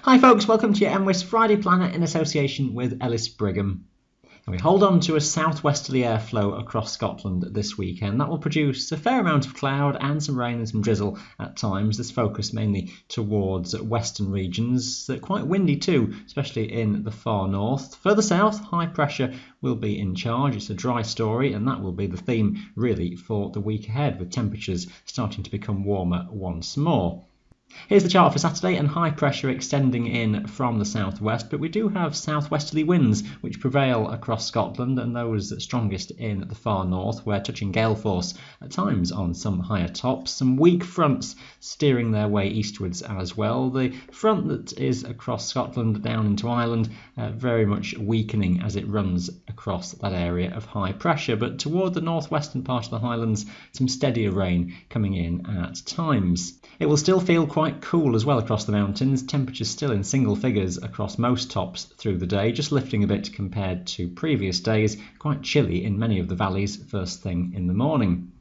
Hi folks, welcome to your mwis Friday Planner in association with Ellis Brigham. We hold on to a southwesterly airflow across Scotland this weekend. That will produce a fair amount of cloud and some rain and some drizzle at times. This focus mainly towards western regions. Quite windy too, especially in the far north. Further south, high pressure will be in charge. It's a dry story, and that will be the theme really for the week ahead, with temperatures starting to become warmer once more. Here's the chart for Saturday, and high pressure extending in from the southwest, but we do have southwesterly winds which prevail across Scotland, and those strongest in the far north, where touching gale force at times on some higher tops. Some weak fronts steering their way eastwards as well. The front that is across Scotland down into Ireland very much weakening as it runs across that area of high pressure, but toward the northwestern part of the Highlands, some steadier rain coming in at times. It will still feel quite cool as well across the mountains, temperatures still in single figures across most tops through the day, just lifting a bit compared to previous days, quite chilly in many of the valleys first thing in the morning.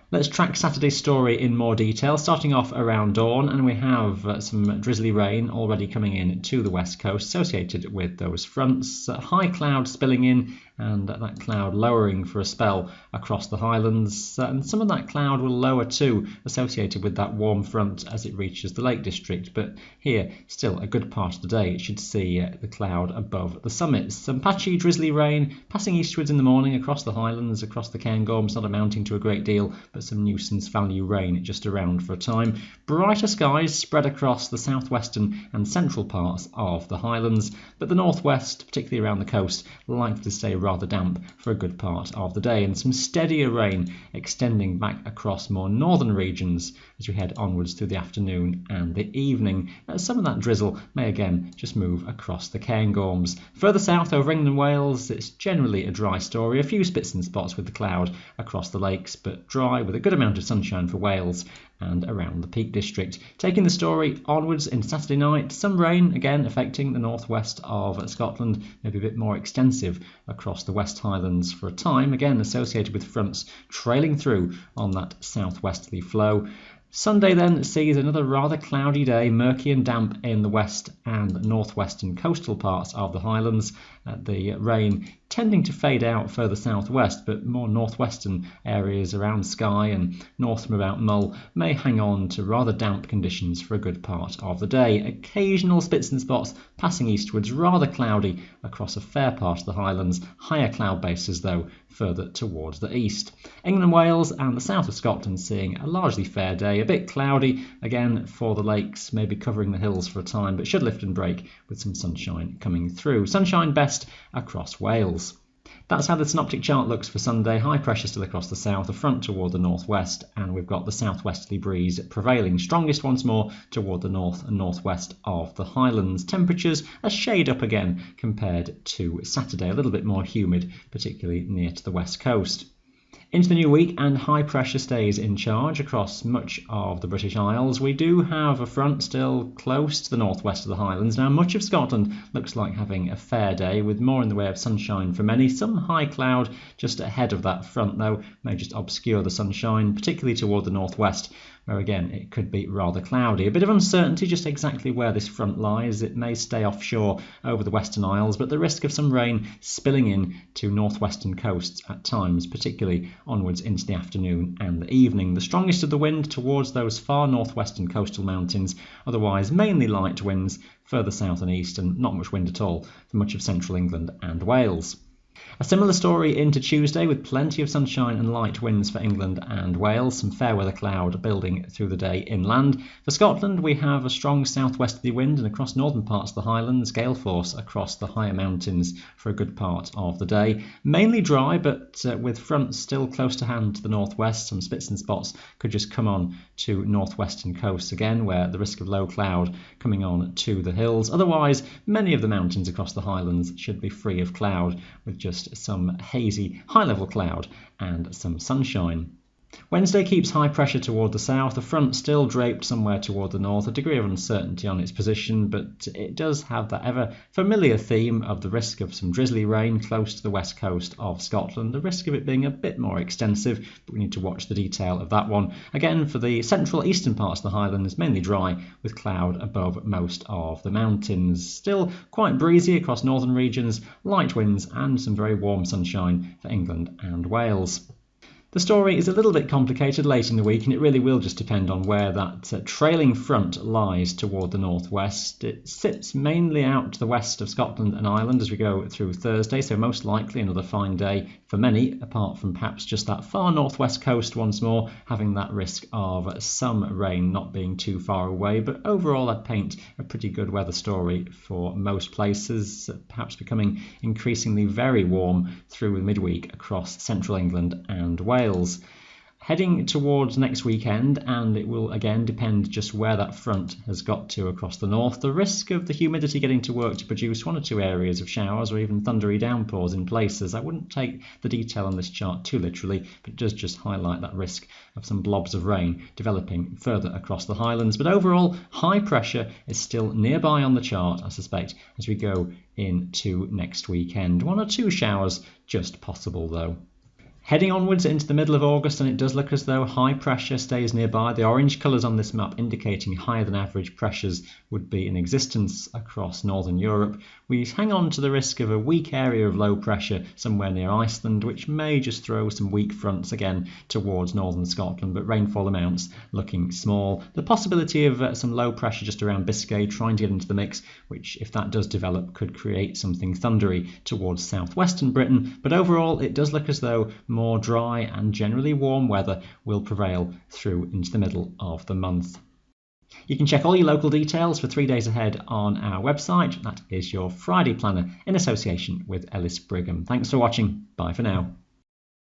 Let's track Saturday's story in more detail, starting off around dawn, and we have some drizzly rain already coming in to the west coast associated with those fronts. High cloud spilling in, and that cloud lowering for a spell across the Highlands, and some of that cloud will lower too associated with that warm front as it reaches the Lake District, but here still a good part of the day it should see the cloud above the summits. Some patchy drizzly rain passing eastwards in the morning across the Highlands, across the Cairngorms, not amounting to a great deal, but some nuisance value rain just around for a time. Brighter skies spread across the southwestern and central parts of the Highlands, but the northwest, particularly around the coast, likely to stay rather damp for a good part of the day, and some steadier rain extending back across more northern regions as we head onwards through the afternoon and the evening. Some of that drizzle may again just move across the Cairngorms. Further south over England and Wales, it's generally a dry story, a few spits and spots with the cloud across the lakes, but dry with a good amount of sunshine for Wales and around the Peak District. Taking the story onwards into Saturday night, some rain again affecting the northwest of Scotland, maybe a bit more extensive across the West Highlands for a time, again associated with fronts trailing through on that southwesterly flow. Sunday then sees another rather cloudy day, murky and damp in the west and northwestern coastal parts of the Highlands. The rain tending to fade out further southwest, but more northwestern areas around Skye and north from about Mull may hang on to rather damp conditions for a good part of the day. Occasional spits and spots passing eastwards, rather cloudy across a fair part of the Highlands, higher cloud bases though further towards the east. England and Wales and the south of Scotland seeing a largely fair day, a bit cloudy again for the lakes, maybe covering the hills for a time, but should lift and break with some sunshine coming through. Sunshine best across Wales. That's how the synoptic chart looks for Sunday. High pressure still across the south, a front toward the northwest, and we've got the southwesterly breeze prevailing, strongest once more toward the north and northwest of the Highlands. Temperatures a shade up again compared to Saturday, a little bit more humid, particularly near to the west coast. Into the new week, and high pressure stays in charge across much of the British Isles. We do have a front still close to the northwest of the Highlands. Now, much of Scotland looks like having a fair day, with more in the way of sunshine for many. Some high cloud just ahead of that front, though, may just obscure the sunshine, particularly toward the northwest, where again it could be rather cloudy. A bit of uncertainty just exactly where this front lies. It may stay offshore over the Western Isles, but the risk of some rain spilling in to northwestern coasts at times, particularly onwards into the afternoon and the evening. The strongest of the wind towards those far northwestern coastal mountains, otherwise mainly light winds further south and east, and not much wind at all for much of central England and Wales. A similar story into Tuesday, with plenty of sunshine and light winds for England and Wales, some fair weather cloud building through the day inland. For Scotland, we have a strong southwesterly wind, and across northern parts of the Highlands, gale force across the higher mountains for a good part of the day. Mainly dry, but with fronts still close to hand to the northwest, some spits and spots could just come on to northwestern coasts again, where the risk of low cloud coming on to the hills. Otherwise, many of the mountains across the Highlands should be free of cloud, with just some hazy high-level cloud and some sunshine. Wednesday keeps high pressure toward the south, the front still draped somewhere toward the north, a degree of uncertainty on its position, but it does have that ever familiar theme of the risk of some drizzly rain close to the west coast of Scotland, the risk of it being a bit more extensive, but we need to watch the detail of that one. Again, for the central eastern parts of the Highlands, mainly dry with cloud above most of the mountains. Still quite breezy across northern regions, light winds and some very warm sunshine for England and Wales. The story is a little bit complicated late in the week, and it really will just depend on where that trailing front lies toward the northwest. It sits mainly out to the west of Scotland and Ireland as we go through Thursday, so most likely another fine day for many, apart from perhaps just that far northwest coast once more, having that risk of some rain not being too far away. But overall, I'd paint a pretty good weather story for most places, perhaps becoming increasingly very warm through midweek across central England and Wales. Heading towards next weekend, and it will again depend just where that front has got to across the north, the risk of the humidity getting to work to produce one or two areas of showers or even thundery downpours in places. I wouldn't take the detail on this chart too literally, but it does just highlight that risk of some blobs of rain developing further across the Highlands. But overall, high pressure is still nearby on the chart, I suspect, as we go into next weekend. One or two showers just possible though. Heading onwards into the middle of August, and it does look as though high pressure stays nearby. The orange colours on this map indicating higher than average pressures would be in existence across northern Europe. We hang on to the risk of a weak area of low pressure somewhere near Iceland, which may just throw some weak fronts again towards northern Scotland, but rainfall amounts looking small. The possibility of some low pressure just around Biscay trying to get into the mix, which if that does develop could create something thundery towards southwestern Britain, but overall it does look as though more dry and generally warm weather will prevail through into the middle of the month. You can check all your local details for 3 days ahead on our website. That is your Friday planner in association with Ellis Brigham. Thanks for watching. Bye for now.